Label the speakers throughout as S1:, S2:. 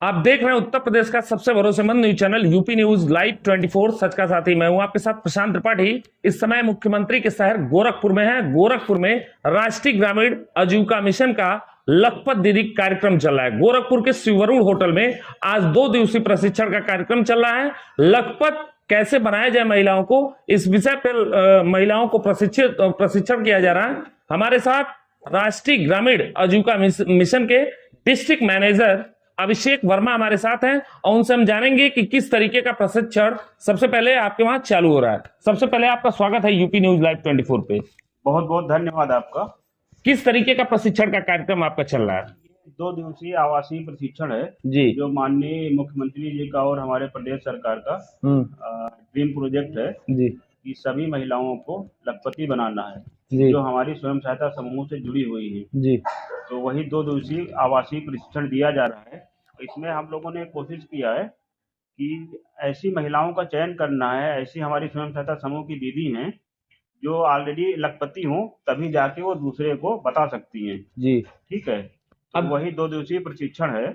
S1: आप देख रहे हैं उत्तर प्रदेश का सबसे भरोसेमंद news channel UP news live 24 सच का साथी। मैं हूं आपके साथ प्रशांत त्रिपाठी। इस समय मुख्यमंत्री के शहर गोरखपुर में है। गोरखपुर में राष्ट्रीय ग्रामीण आजीविका मिशन का लखपत दीदी कार्यक्रम चल रहा है। गोरखपुर के शिवरुण होटल में आज 2 दिवसीय प्रशिक्षण का कार्यक्रम चल रहा है। लखपत कैसे बनाया जाए महिलाओं को, इस विषय पर महिलाओं को प्रशिक्षण किया जा रहा है। हमारे साथ राष्ट्रीय ग्रामीण आजीविका मिशन के डिस्ट्रिक्ट मैनेजर अभिषेक वर्मा हमारे साथ हैं और उनसे हम जानेंगे कि किस तरीके का प्रशिक्षण सबसे पहले आपके वहां चालू हो रहा है। सबसे पहले आपका स्वागत है यूपी न्यूज लाइव 24 पे।
S2: बहुत बहुत धन्यवाद आपका।
S1: किस तरीके का प्रशिक्षण का कार्यक्रम आपका चल रहा है?
S2: 2 दिवसीय आवासीय प्रशिक्षण है
S1: जी,
S2: जो माननीय मुख्यमंत्री जी का और हमारे प्रदेश सरकार का ड्रीम प्रोजेक्ट है
S1: जी
S2: कि सभी महिलाओं को लखपति बनाना है
S1: जी
S2: जो हमारी स्वयं सहायता समूह से जुड़ी हुई है।
S1: जी
S2: तो वही 2 दिवसीय आवासीय प्रशिक्षण दिया जा रहा है। इसमें हम लोगों ने कोशिश किया है कि ऐसी महिलाओं का चयन करना है, ऐसी हमारी स्वयं सहायता समूह की दीदी हैं जो ऑलरेडी लखपति हों, तभी जाके वो दूसरे को बता सकती हैं।
S1: जी।
S2: ठीक है। तो
S1: अब
S2: वही 2 दिवसीय प्रशिक्षण है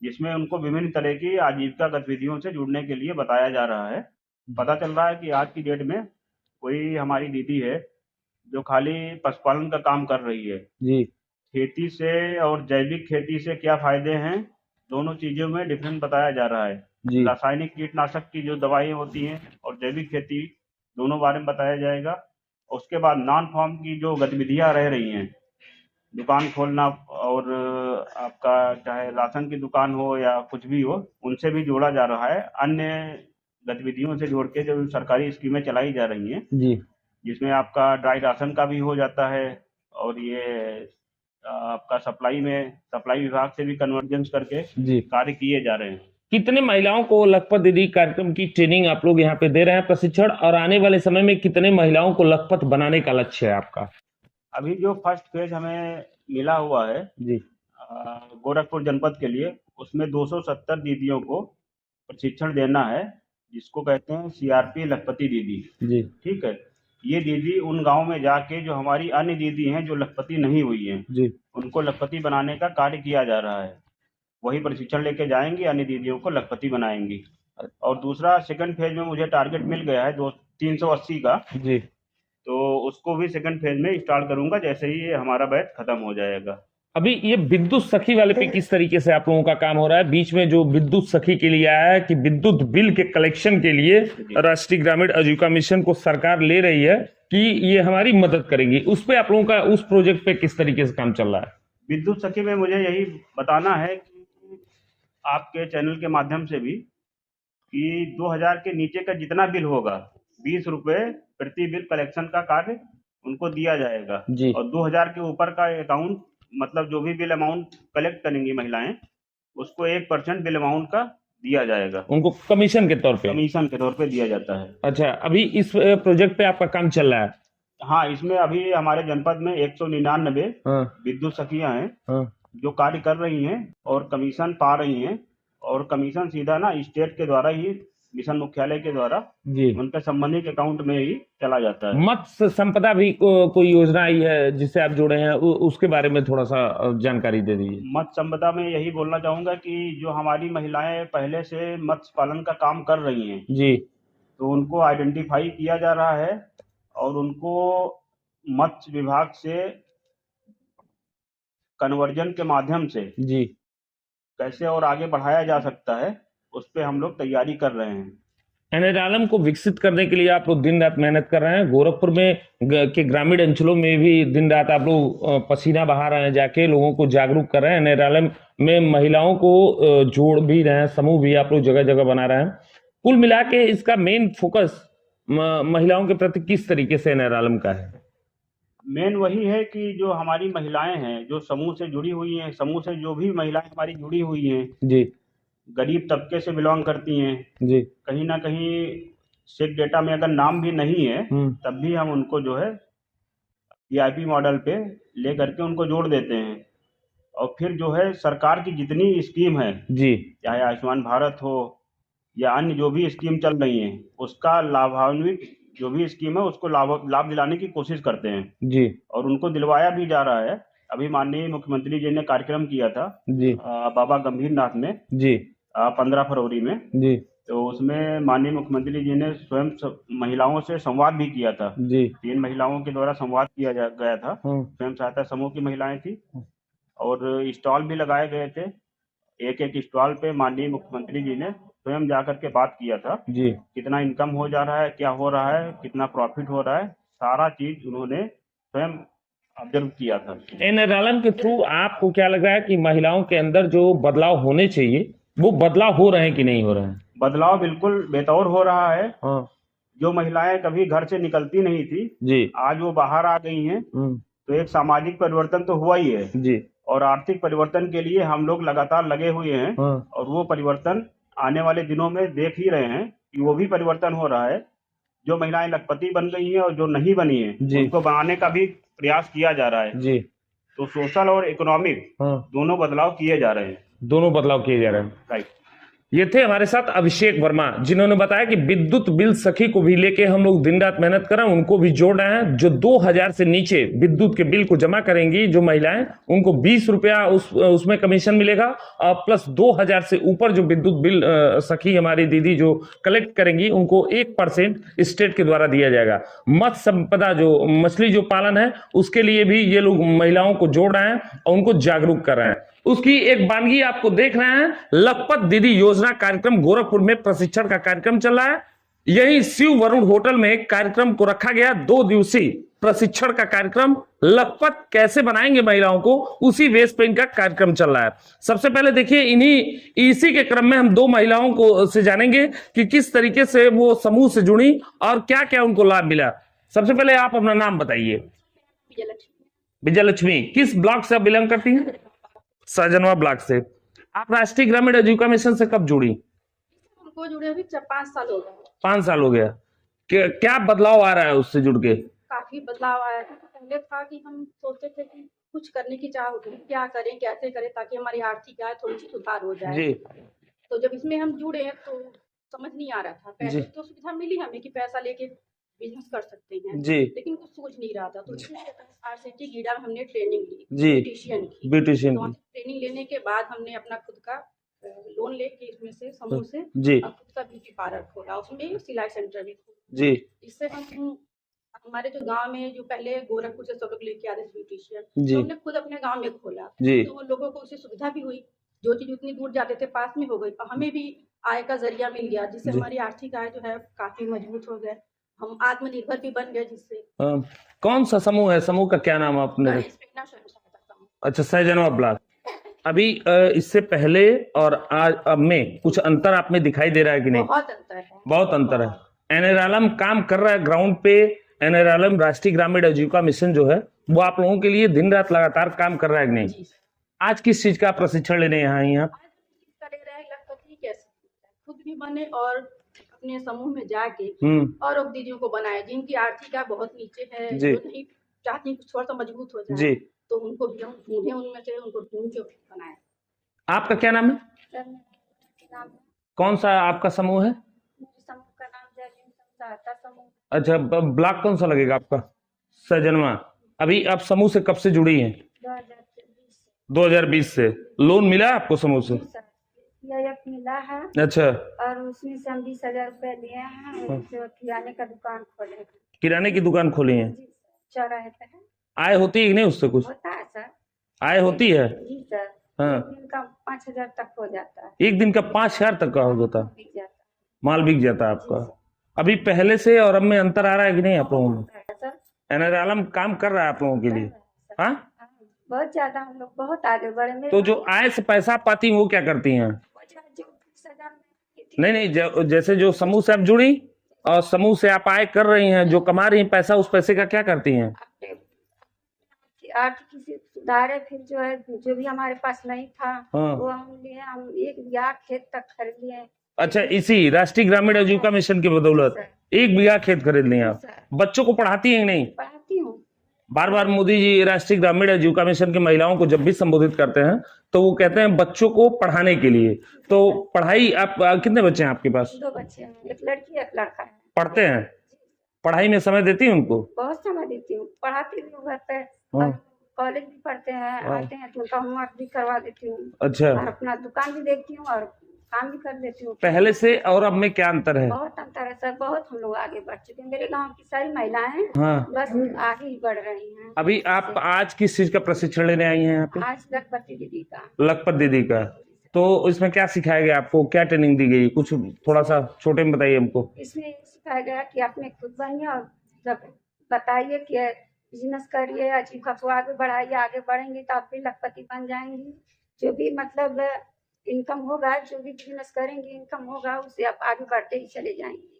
S2: जिसमें उनको विभिन्न तरह की आजीविका गतिविधियों से जुड़ने के लिए बताया जा रहा है। पता चल रहा है कि आज की डेट में कोई हमारी दीदी है जो खाली पशुपालन का काम कर रही है।
S1: जी
S2: खेती से और जैविक खेती से क्या फायदे हैं, दोनों चीजों में डिफरेंस बताया जा रहा है।
S1: जी
S2: रासायनिक कीटनाशक की जो दवाएं होती हैं और जैविक खेती, दोनों बारे में बताया जाएगा। उसके बाद नॉन फार्म की जो गतिविधियां रह रही हैं, दुकान खोलना और आपका चाहे राशन की दुकान हो या कुछ भी हो, उनसे भी जोड़ा जा रहा है। अन्य गतिविधियों से जोड़ के जो सरकारी स्कीमें चलाई जा रही हैं,
S1: जी
S2: जिसमें आपका ड्राई राशन का भी हो जाता है और ये आपका सप्लाई विभाग से भी कन्वर्जेंस करके
S1: जी।
S2: कार्य किए जा रहे हैं।
S1: कितने महिलाओं को लखपत दीदी कार्यक्रम की ट्रेनिंग आप लोग यहाँ पे दे रहे हैं प्रशिक्षण, और आने वाले समय में कितने महिलाओं को लखपत बनाने का लक्ष्य है आपका?
S2: अभी जो फर्स्ट फेज हमें मिला हुआ है
S1: जी
S2: गोरखपुर जनपद के लिए, उसमें 270 दीदियों को प्रशिक्षण देना है, जिसको कहते हैं सीआरपी लखपति दीदी।
S1: जी
S2: ठीक है। ये दीदी उन गांव में जाके जो हमारी अन्य दीदी हैं जो लखपति नहीं हुई हैं,
S1: जी
S2: उनको लखपति बनाने का कार्य किया जा रहा है। वही प्रशिक्षण लेके जाएंगी, अन्य दीदियों को लखपति बनाएंगी। और दूसरा सेकंड फेज में मुझे टारगेट मिल गया है 380 का,
S1: जी।
S2: तो उसको भी सेकंड फेज में स्टार्ट करूंगा जैसे ही ये हमारा बैच खत्म हो जाएगा।
S1: अभी ये विद्युत सखी वाले पे किस तरीके से आप लोगों का काम हो रहा है? बीच में जो विद्युत सखी के लिए आया है कि विद्युत बिल के कलेक्शन के लिए राष्ट्रीय ग्रामीण आजीविका मिशन को सरकार ले रही है कि ये हमारी मदद करेंगी, उस पे आप लोगों का उस प्रोजेक्ट पे किस तरीके से काम चल रहा है?
S2: विद्युत सखी में मुझे यही बताना है कि आपके चैनल के माध्यम से भी कि 2000 के नीचे का जितना बिल होगा, 20 रुपए प्रति बिल कलेक्शन का कार्य उनको दिया जाएगा।
S1: जी
S2: और 2000 के ऊपर का अकाउंट, मतलब जो भी बिल अमाउंट कलेक्ट करेंगी महिलाएं, उसको 1% बिल अमाउंट का दिया जाएगा,
S1: उनको कमीशन के तौर पे।
S2: कमीशन के तौर पे दिया जाता है।
S1: अच्छा, अभी इस प्रोजेक्ट पे आपका काम चल रहा है?
S2: हाँ, इसमें अभी हमारे जनपद में 199
S1: हाँ
S2: विद्युत सखियां हैं
S1: हाँ
S2: जो कार्य कर रही हैं और कमीशन पा रही हैं। और कमीशन सीधा ना स्टेट के द्वारा ही, मिशन मुख्यालय के द्वारा
S1: जी।
S2: उनके संबंधित अकाउंट में ही चला जाता है।
S1: मत्स्य संपदा भी कोई योजना आई है जिससे आप जुड़े हैं, उसके बारे में थोड़ा सा जानकारी दे दीजिए।
S2: मत्स्य संपदा में यही बोलना चाहूंगा कि जो हमारी महिलाएं पहले से मत्स्य पालन का काम कर रही हैं,
S1: जी
S2: तो उनको आइडेंटिफाई किया जा रहा है और उनको मत्स्य विभाग से कन्वर्जन के माध्यम से
S1: जी।
S2: कैसे और आगे बढ़ाया जा सकता है, उस पे हम लोग तैयारी कर रहे हैं।
S1: एनएलएम को विकसित करने के लिए आप लोग दिन रात मेहनत कर रहे हैं। गोरखपुर में के ग्रामीण अंचलों में भी दिन रात आप लोग पसीना बहा रहे हैं, जाके लोगों को जागरूक कर रहे हैं। एनएलएम में महिलाओं को जोड़ भी रहे हैं, समूह भी आप लोग जगह जगह बना रहे हैं। कुल मिला के इसका मेन फोकस महिलाओं के प्रति किस तरीके से एनएलएम का है?
S2: मेन वही है कि जो हमारी महिलाएं हैं जो समूह से जुड़ी हुई हैं, समूह से जो भी महिलाएं हमारी जुड़ी हुई हैं,
S1: जी
S2: गरीब तबके से बिलोंग करती हैं,
S1: जी।
S2: कहीं ना कहीं सिक डेटा में अगर नाम भी नहीं है, तब भी हम उनको जो है वीआईपी मॉडल पे ले करके उनको जोड़ देते हैं। और फिर जो है सरकार की जितनी स्कीम है,
S1: जी
S2: चाहे आयुष्मान भारत हो या अन्य जो भी स्कीम चल रही हैं, उसका लाभान्वित जो भी स्कीम है उसको लाभ दिलाने की कोशिश करते हैं।
S1: जी।
S2: और उनको दिलवाया भी जा रहा है। अभी माननीय मुख्यमंत्री जी ने कार्यक्रम किया था
S1: जी
S2: बाबा गंभीरनाथ में
S1: जी
S2: 15 फरवरी में।
S1: जी
S2: तो उसमें माननीय मुख्यमंत्री जी ने स्वयं महिलाओं से संवाद भी किया था।
S1: जी
S2: 3 महिलाओं के द्वारा संवाद किया गया था। स्वयं सहायता समूह की महिलाएं थी और स्टॉल भी लगाए गए थे। एक एक स्टॉल पे माननीय मुख्यमंत्री जी ने स्वयं जाकर के बात किया था।
S1: जी
S2: कितना इनकम हो जा रहा है, क्या हो रहा है, कितना प्रॉफिट हो रहा है, सारा चीज उन्होंने स्वयं ऑब्जर्व किया था।
S1: एनआरएलएम के थ्रू आपको क्या लग रहा है कि महिलाओं के अंदर जो बदलाव होने चाहिए वो बदलाव हो रहे हैं कि नहीं हो रहे हैं?
S2: बदलाव बिल्कुल बेतौर हो रहा है।
S1: हाँ
S2: जो महिलाएं कभी घर से निकलती नहीं थी,
S1: जी
S2: आज वो बाहर आ गई हैं। तो एक सामाजिक परिवर्तन तो हुआ ही है
S1: जी
S2: और आर्थिक परिवर्तन के लिए हम लोग लगातार लगे हुए हैं।
S1: हाँ
S2: और वो परिवर्तन आने वाले दिनों में देख ही रहे हैं कि वो भी परिवर्तन हो रहा है। जो महिलाएं लखपति बन गई हैं और जो नहीं बनी हैं
S1: जी।
S2: उनको बनाने का भी प्रयास किया जा रहा है।
S1: जी
S2: तो सोशल और इकोनॉमिक
S1: हाँ
S2: दोनों बदलाव किए जा रहे हैं।
S1: दोनों बदलाव किए जा रहे हैं।
S2: राइट।
S1: ये थे हमारे साथ अभिषेक वर्मा, जिन्होंने बताया कि विद्युत बिल सखी को भी लेके हम लोग दिन रात मेहनत कर रहे हैं, उनको भी जोड़ रहे हैं। जो 2000 से नीचे विद्युत के बिल को जमा करेंगी जो महिलाएं, उनको 20 रुपया उसमें कमीशन मिलेगा और प्लस 2000 से ऊपर जो विद्युत बिल सखी हमारी दीदी जो कलेक्ट करेंगी उनको 1% स्टेट के द्वारा दिया जाएगा। मत्स्य संपदा जो मछली जो पालन है उसके लिए भी ये लोग महिलाओं को जोड़ रहे हैं और उनको जागरूक कर रहे हैं। उसकी एक वानगी आपको देख रहे हैं, लखपत दीदी योजना कार्यक्रम गोरखपुर में प्रशिक्षण का कार्यक्रम चल रहा है। यही शिव वरुण होटल में कार्यक्रम को रखा गया, 2 दिवसीय प्रशिक्षण का कार्यक्रम। लखपत कैसे बनाएंगे महिलाओं को, उसी वेश पे इनका कार्यक्रम चल रहा है। सबसे पहले देखिए इसी के क्रम में हम 2 महिलाओं को से जानेंगे कि किस तरीके से वो समूह से जुड़ी और क्या क्या उनको लाभ मिला। सबसे पहले आप अपना नाम बताइए। विजयलक्ष्मी। किस ब्लॉक से आप बिलोंग करती हैं? सहजनवा ब्लॉक से। आप राष्ट्रीय ग्रामीण आजीविका मिशन से कब जुड़ी?
S3: हमको जुड़े अभी 5 साल हो गए।
S1: 5 साल हो गया। क्या बदलाव आ रहा है उससे जुड़ के?
S3: काफी बदलाव आया था। पहले था कि हम सोचते थे कि कुछ करने की चाह होती है, क्या करें कैसे करें ताकि हमारी आर्थिक आय थोड़ी सी सुधार हो जाए।
S1: जी
S3: तो जब इसमें हम जुड़े तो समझ नहीं आ रहा था। पहले तो सुविधा मिली हमें कि पैसा लेके बिजनेस कर सकते हैं
S1: जी
S3: लेकिन कुछ सोच नहीं रहा था। तो आरसीटी गीडा में हमने ट्रेनिंग ली
S1: जी
S3: ब्यूटिशियन की।
S1: ब्यूटिशियन
S3: तो
S1: की
S3: ट्रेनिंग लेने के बाद हमने अपना खुद का लोन लेके इसमें से समूह से
S1: जी
S3: खुद का ब्यूटी पार्लर खोला, उसमें सिलाई सेंटर भी खोला।
S1: जी
S3: इससे हम हमारे जो गांव में जो पहले गोरखपुर से सब लोग लेके आते थे ब्यूटिशियन,
S1: जी
S3: तो हमने खुद अपने गांव में खोला।
S1: जी
S3: तो लोगों को उससे सुविधा भी हुई, जो चीज उतनी दूर जाते थे पास में हो गई और हमें भी आय का जरिया मिल गया, जिससे
S1: जी।
S3: हमारी आर्थिक आय जो है काफी मजबूत हो गए, हम आत्मनिर्भर भी बन गए। जिससे
S1: कौन सा समूह है? समूह का क्या नाम आपने?
S3: प्रेरणा स्वयं सहायता समूह।
S1: अच्छा, सहजनवा ब्लॉक। अभी इससे पहले और आज अब में कुछ अंतर आप में दिखाई दे रहा है कि नहीं?
S3: बहुत अंतर है।
S1: बहुत अंतर है। एनआरएलएम काम कर रहा है ग्राउंड पे। एनआरएलएम राष्ट्रीय ग्रामीण आजीविका मिशन जो है वो आप लोगों के लिए दिन रात लगातार काम कर रहा है कि नहीं?
S3: जी सर।
S1: आज किस चीज का प्रशिक्षण लेने यहाँ आई हैं आप?
S3: करे रहे लखपति कैसे खुद भी बने और अपने समूह में जाके और दीदियों को बनाए जिनकी आर्थिक आय बहुत नीचे है,
S1: जी।
S3: जो नहीं चाहती कुछ थोड़ा सा मजबूत हो जाए
S1: जी।
S3: तो उनको भी हम ढूंढे, उनमें से उनको ढूंढ के बनाए।
S1: आपका क्या नाम है?
S3: सर मेरा नाम
S1: कौन सा आपका समूह है?
S3: मेरे समूह का नाम जय भीम सहायता समूह।
S1: अच्छा, ब्लॉक कौन सा लगेगा आपका? सहजनवा। अभी आप समूह से कब से जुड़ी हैं? 2020 से। लोन मिला आपको समूह से?
S3: PIF मिला है
S1: अच्छा,
S3: और उसमें से हम 20,000 रुपए लिए हैं, जो किराने का दुकान खोले।
S1: किराने की दुकान खोली है।
S3: चौराहे पे है।
S1: आय होती है कि नहीं उससे? कुछ
S3: होता है सर।
S1: आय होती है?
S3: जी सर।
S1: हाँ।
S3: एक दिन का 5,000 तक हो जाता है।
S1: एक दिन का 5,000 तक का हो जाता है?
S3: बिक जाता
S1: माल बिक जाता है आपका। अभी पहले से और अब में अंतर आ रहा है कि नहीं आप लोगों में?
S3: है सर।
S1: एनआरएलएम काम कर रहा है आप लोगों के लिए? हाँ,
S3: बहुत ज्यादा हम लोग बहुत आगे बढ़े। मेरे
S1: तो जो आय से पैसा पाती हैं वो क्या करती हैं? नहीं, जैसे जो समूह से आप जुड़ी और समूह से आप आय कर रही हैं, जो कमा रही हैं पैसा, उस पैसे का क्या करती हैं?
S3: आर्थिक सुधार है। फिर जो है जो भी हमारे पास नहीं था
S1: हाँ।
S3: वो हम लिए, हम 1 बीघा खेत तक खरीद लिए।
S1: अच्छा, इसी राष्ट्रीय ग्रामीण आजीविका मिशन की बदौलत 1 बीघा खेत खरीद लिया आप। बच्चों को पढ़ाती हैं नहीं?
S3: पढ़ाती हूँ।
S1: बार बार मोदी जी राष्ट्रीय ग्रामीण आजीविका मिशन की महिलाओं को जब भी संबोधित करते हैं तो वो कहते हैं बच्चों को पढ़ाने के लिए। तो पढ़ाई आप कितने बच्चे हैं आपके पास?
S3: 2 बच्चे हैं, एक लड़की एक लड़का है।
S1: पढ़ते हैं? पढ़ाई में समय देती हैं उनको?
S3: बहुत समय देती हूँ, पढ़ाती भी हूँ घर पे।
S1: हाँ।
S3: कॉलेज भी पढ़ते हैं, आते हैं तो उनका होमवर्क भी करवा देती हूँ
S1: अच्छा,
S3: और अपना दुकान भी देखती हूँ और काम भी कर देती हूँ।
S1: पहले से और अब में क्या अंतर है?
S3: बहुत अंतर है सर, बहुत हम लोग आगे बढ़ चुके हैं। मेरे गांव की सारी महिलाएं
S1: हाँ,
S3: बस आगे ही बढ़ रही हैं।
S1: अभी आप आज किस चीज का प्रशिक्षण लेने आई हैं यहाँ पे?
S3: आज लखपति दीदी का।
S1: लखपत दीदी का। तो इसमें क्या सिखाया गया आपको, क्या ट्रेनिंग दी गई, कुछ थोड़ा सा छोटे में बताइए हमको।
S3: इसमें ये सिखाया गया कि अपने खुद बनिए और जब बताइए कि बिजनेस करिए, आजीविका को आगे बढ़ाइए, आगे बढ़ेंगे तो आप भी लखपति बन जाएंगी। जो भी मतलब इनकम होगा, जो भी बिजनेस करेंगे इनकम होगा, उससे आप आगे बढ़ते ही चले जाएंगे।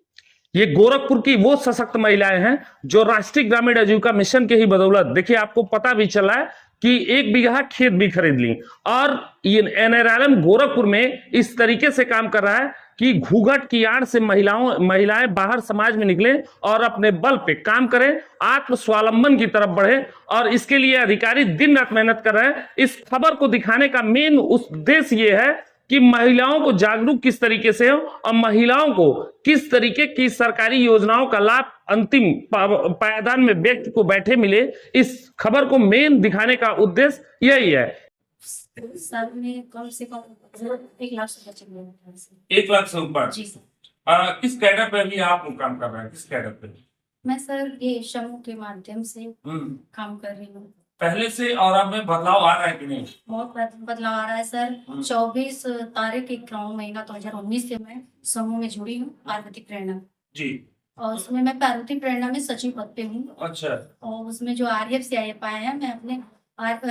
S1: ये गोरखपुर की वो सशक्त महिलाएं हैं जो राष्ट्रीय ग्रामीण आजीविका मिशन के ही बदौलत, देखिए आपको पता भी चला है कि 1 बीघा खेत भी खरीद ली। और ये NRLM गोरखपुर में इस तरीके से काम कर रहा है कि घूंघट की आड़ से महिलाएं बाहर समाज में निकले और अपने बल पे काम करें, आत्म स्वावलंबन की तरफ बढ़े। और इसके लिए अधिकारी दिन रात मेहनत कर रहे हैं। इस खबर को दिखाने का मेन उद्देश्य ये है कि महिलाओं को जागरूक किस तरीके से हो और महिलाओं को किस तरीके की सरकारी योजनाओं का लाभ अंतिम पायदान में व्यक्ति को बैठे मिले। इस खबर को मेन दिखाने का उद्देश्य यही है।
S4: साल में कम से कम 1 लाख से बचे हुए हैं।
S1: 1 लाख से ऊपर?
S4: जी सर।
S1: किस कैडर पे भी आप काम कर रहे हैं, किस कैडर पे?
S4: मैं सर ये समूह के माध्यम से काम कर रही हूँ।
S1: पहले से और अब में बदलाव आ रहा है कि नहीं?
S4: बहुत बदलाव आ रहा है सर। 24 तारीख 11वां महीना 2019 से मैं समूह में जुड़ी हूँ, पार्वती प्रेरणा
S1: जी।
S4: और उसमें मैं पार्वती प्रेरणा में सचिव पद पे हूँ।
S1: अच्छा।
S4: और उसमें जो RF CIF आए हैं, मैं अपने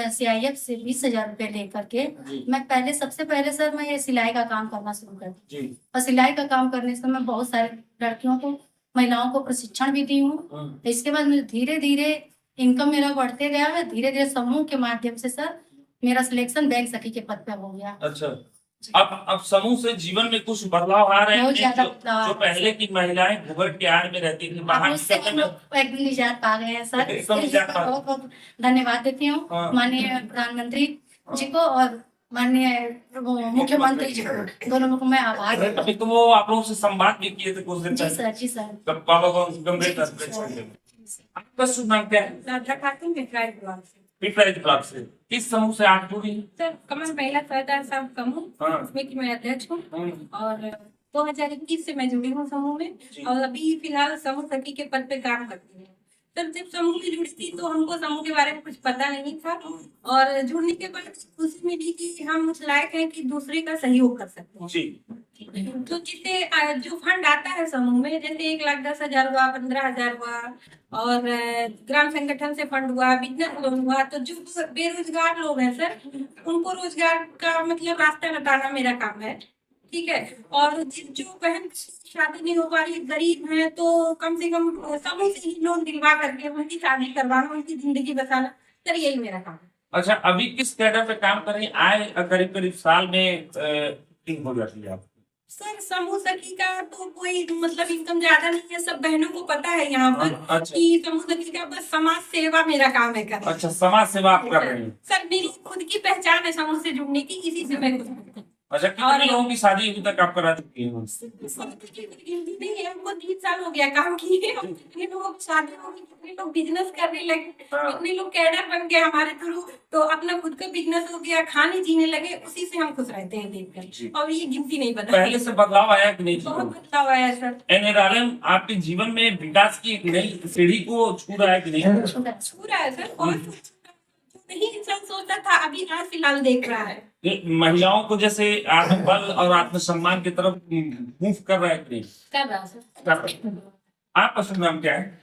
S4: CIF से 20,000 रुपए लेकर के मैं सबसे पहले सर मैं ये सिलाई का काम करना शुरू कर दी। और सिलाई का काम करने से मैं बहुत सारे लड़कियों को, महिलाओं को प्रशिक्षण भी दी हूँ। इसके बाद मुझे धीरे धीरे इनकम मेरा बढ़ते गया है। धीरे धीरे समूह के माध्यम से सर मेरा सिलेक्शन बैंक सखी के पद पे हो गया।
S1: अच्छा, अब समूह से जीवन में कुछ बदलाव आ रहे हैं? जो पहले की महिलाएं घूंघट की आड़ में रहती थी, बाहर
S4: उससे हम लोग एकदम निजात पा गए हैं सर। बहुत बहुत धन्यवाद देती हूँ माननीय प्रधानमंत्री जी को और माननीय मुख्यमंत्री जी को, दोनों को मैं आभार।
S1: अभी तो वो आप लोगों से संवाद भी किए थे कुछ दिन पहले।
S4: जी सर, जी सर।
S1: बाबा गंभीर आपका शुभ नाम क्या है?
S5: राधा खातून
S1: पिपराइच ब्लॉक से। किस समूह से आप जुड़ी?
S5: सर कमल महिला सरदार साहब समूह, उसमें कि मैं अध्यक्ष हूँ और 2021 से मैं जुड़ी हूँ समूह में और अभी फिलहाल समूह सखी के पद पे काम करती हूँ। सर जब समूह में जुड़ी थी तो हमको समूह के बारे में कुछ पता नहीं था और जुड़ने के बाद खुशी मिली कि हम उस लायक हैं कि दूसरे का सहयोग कर सकते हैं। जी। तो जिससे जो फंड आता है समूह में, जैसे 1,10,000 हुआ, 15,000 हुआ और ग्राम संगठन से फंड हुआ, बिजनेस लोन हुआ, तो जो बेरोजगार लोग हैं सर उनको रोजगार का मतलब रास्ता बताना मेरा काम है। ठीक है। और जो बहन शादी नहीं हो पा रही, गरीब है, तो कम से कम समूह से ही लोन दिलवा करके उनकी शादी करवाना, उनकी जिंदगी बसाना, सर यही मेरा काम है।
S1: अच्छा, अभी किस कैडर पे काम कर रही हैं? आए करीब करीब साल में हो जाती है आप?
S5: सर समूह सखी का तो कोई मतलब इनकम ज्यादा नहीं है, सब बहनों को पता है यहाँ पर। अच्छा। कि समूह सखी का बस समाज सेवा मेरा काम है करना।
S1: अच्छा, समाज सेवा आप कर रहे हैं?
S5: सर मेरी खुद की पहचान है समूह से जुड़ने की, इसी से मैं कुछ करती हूँ।
S1: अच्छा, कितने लोगों की शादी अभी तक आप करा चुकी हैं?
S5: नहीं है, हमको 3 साल हो गया काम किए। कितने लोगों की शादी हो गई, कितने लोग बिजनेस करने लगे, कितने लोग कैडर बन गए हमारे थ्रू, तो अपना खुद का बिजनेस हो गया, खाने जीने लगे, उसी से हम खुश रहते हैं देखकर। और ये गिनती नहीं बता।
S1: पहले से बदलाव आया कि नहीं?
S5: बहुत बदलाव आया सर।
S1: NRLM आपके जीवन में विकास की एक नई सीढ़ी को छू रहा है कि नहीं?
S5: छू रहा है सर। और नहीं इंसान सोचता था, अभी आज फिलहाल देख रहा है।
S1: महिलाओं को जैसे आत्मबल और आत्मसम्मान की तरफ मूव कर रहा है कि नहीं?
S4: कर रहा सर।
S1: आपका शुभ नाम क्या है?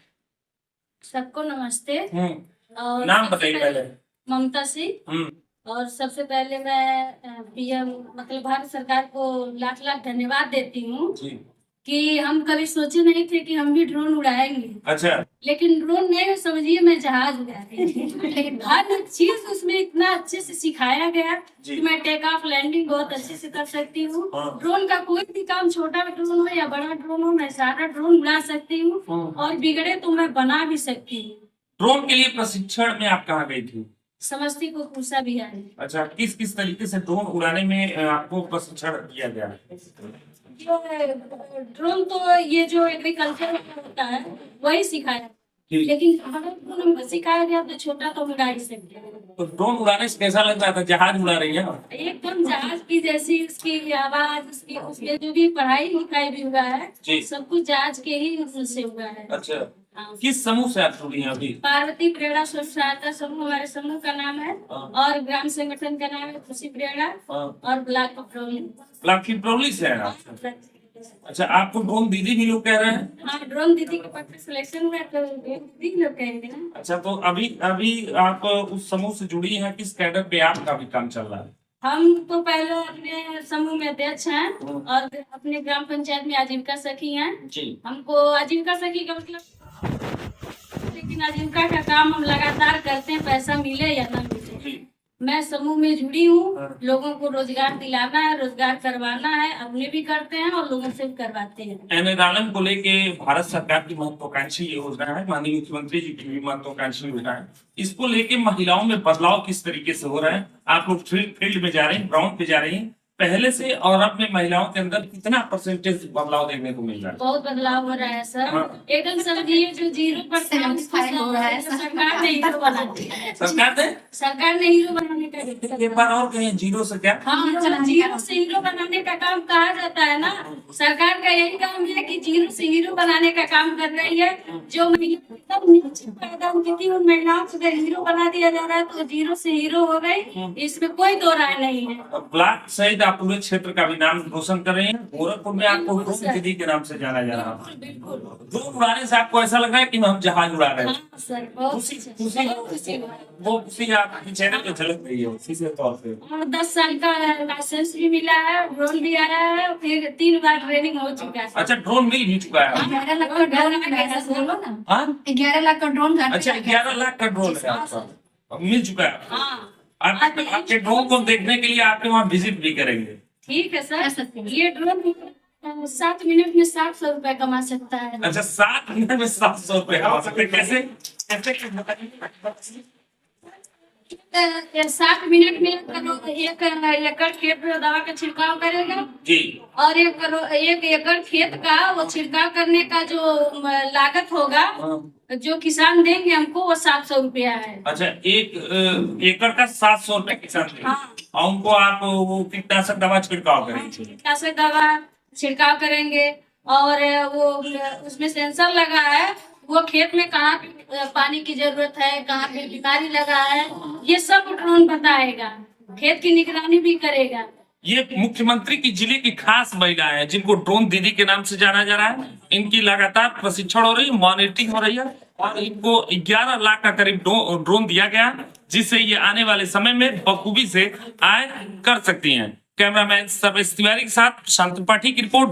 S4: सबको नमस्ते। और
S1: नाम बताइए पहले।
S4: ममता सिंह। और सबसे पहले मैं PM मतलब भारत सरकार को लाख लाख धन्यवाद देती हूँ कि हम कभी सोचे नहीं थे कि हम भी ड्रोन उड़ाएंगे।
S1: अच्छा। लेकिन
S4: ड्रोन नहीं समझिए, मैं जहाज उड़ा रही थी। लेकिन हर एक चीज उसमें इतना अच्छे से सिखाया गया कि मैं टेक ऑफ लैंडिंग बहुत अच्छे से कर सकती हूँ। ड्रोन का कोई भी काम, छोटा ड्रोन हो या बड़ा ड्रोन हो, मैं सारा ड्रोन उड़ा सकती हूँ और बिगड़े तो मैं बना भी सकती हूँ।
S1: ड्रोन के लिए प्रशिक्षण में आप कहाँ गई थी?
S4: समस्तीपुर पूसा बिहार।
S1: अच्छा, किस किस तरीके से ड्रोन उड़ाने में आपको प्रशिक्षण दिया गया?
S4: ड्रोन तो ये जो एग्रीकल्चर होता है वही सिखाया। लेकिन हम सिखाया गया तो छोटा तो उड़ा ही सकते हैं।
S1: तो ड्रोन उड़ाने से कैसा लगता था, जहाज उड़ा रही है?
S4: एकदम जहाज की जैसी उसकी आवाज, उसकी उसके जो भी पढ़ाई लिखाई भी हुआ है
S1: जी।
S4: सब कुछ जहाज के ही से हुआ है।
S1: अच्छा,
S4: हाँ।
S1: किस समूह से आप जुड़ी हैं अभी?
S4: पार्वती प्रेरणा स्वयं सहायता समूह हमारे समूह का नाम है,
S1: हाँ।
S4: और ग्राम संगठन का नाम है खुशी प्रेरणा,
S1: हाँ।
S4: और ब्लॉक पेट्रोलिंग।
S1: ब्लॉक की से है आप? अच्छा, आपको ड्रोन दीदी भी लोग कह रहे हैं?
S4: हाँ, ड्रोन दीदी के पद पे सिलेक्शन हुआ तो दीदी लोग कहेंगे ना।
S1: अच्छा, तो अभी अभी आप उस समूह से जुड़ी हैं, किस कैडर पे आपका भी काम चल रहा है?
S4: हम तो पहले अपने समूह में अध्यक्ष हैं और अपने ग्राम पंचायत में आजीविका सखी हैं।
S1: जी।
S4: हमको आजीविका सखी का मतलब, लेकिन आजीविका का काम हम लगातार करते हैं, पैसा मिले या ना मिले।
S1: जी।
S4: मैं समूह में जुड़ी हूँ,
S1: हाँ।
S4: लोगों को रोजगार दिलाना है, रोजगार करवाना है, अपने भी करते हैं और लोगों से भी करवाते हैं।
S1: एनएडआरएम को लेके भारत सरकार की महत्वाकांक्षी योजना है, माननीय मुख्यमंत्री जी की भी महत्वाकांक्षी योजना है। इसको लेके महिलाओं में बदलाव किस तरीके से हो रहा है? आप लोग फील्ड में जा रहे हैं, ग्राउंड पे जा रही हैं, पहले से और अब में महिलाओं के अंदर कितना परसेंटेज बदलाव देखने को मिल रहा है?
S4: बहुत बदलाव हो रहा है सर।
S1: हाँ।
S4: एकदम समझिए जो 0% हो रहा है, सरकार ने हीरो बना दिया है। सरकार ने हीरो बनाने का
S1: एक बार और कहें, जीरो से क्या?
S4: हाँ, जीरो से हीरो बनाने का काम कहा जाता है ना। सरकार का यही काम है कि जीरो से हीरो बनाने का काम कर रही है। जो एकदम नीचे पैदा हुई थी उन महिलाओं को अगर हीरो बना दिया जा रहा है तो जीरो से हीरो हो गई, इसमें कोई दो राय नहीं है।
S1: ब्लॉक सहित आप पूरे क्षेत्र का भी नाम रोशन कर रहे हैं। गोरखपुर में आपको ड्रोन दीदी के नाम से जाना जा रहा है।
S4: बिल्कुल।
S1: ड्रोन उड़ाने से आपको ऐसा लग रहा है कि हम जहाज उड़ा रहे हैं?
S4: हाँ सर, बहुत
S1: खुशी
S4: बहुत खुशी हुआ।
S1: वो खुशी आपके चेहरे पे झलक रही है उसी से तौर पे।
S4: और 10 साल का लाइसेंस भी मिला है, ड्रोन भी आया है, फिर 3 बार ट्रेनिंग हो चुका है।
S1: अच्छा, ड्रोन मिल भी चुका है?
S4: 11 लाख का ड्रोन बोलो ना।
S1: हाँ,
S4: 11 लाख का ड्रोन।
S1: अच्छा, 11 लाख का ड्रोन है आपका, मिल चुका है?
S4: हाँ,
S1: आपके ड्रोन को देखने के लिए आपके वहाँ विजिट भी करेंगे।
S4: ठीक है सर। ये ड्रोन 7 मिनट में 700 रुपए कमा सकता है।
S1: अच्छा, 7 मिनट में 700 रुपए कमा सकते हैं? कैसे कैसे?
S4: 7 मिनट में 1 एकड़ खेत में दवा का छिड़काव करेगा
S1: जी।
S4: और 1 एकड़ खेत का वो छिड़काव करने का जो लागत होगा जो किसान देंगे हमको वो 700 रुपया है।
S1: अच्छा, 1 एकड़ का 700 रुपए किसान देंगे।
S4: हाँ।
S1: और उनको आप वो कीटनाशक दवा छिड़काव करेंगे?
S4: कीटनाशक दवा छिड़काव करेंगे और वो उसमें सेंसर लगा है, वो खेत में कहाँ पे पानी की जरूरत है, कहाँ पे बीमारी लगा है, ये सब ड्रोन बताएगा, खेत की निगरानी भी करेगा।
S1: ये मुख्यमंत्री की जिले की खास महिला है जिनको ड्रोन दीदी के नाम से जाना जा रहा है। इनकी लगातार प्रशिक्षण हो रही है, मॉनिटरिंग हो रही है और इनको 11 लाख का करीब ड्रोन दिया गया, जिससे ये आने वाले समय में बखूबी से आय कर सकती हैं। कैमरामैन सर्वेश तिवारी के साथ प्रशांत त्रिपाठी की रिपोर्ट।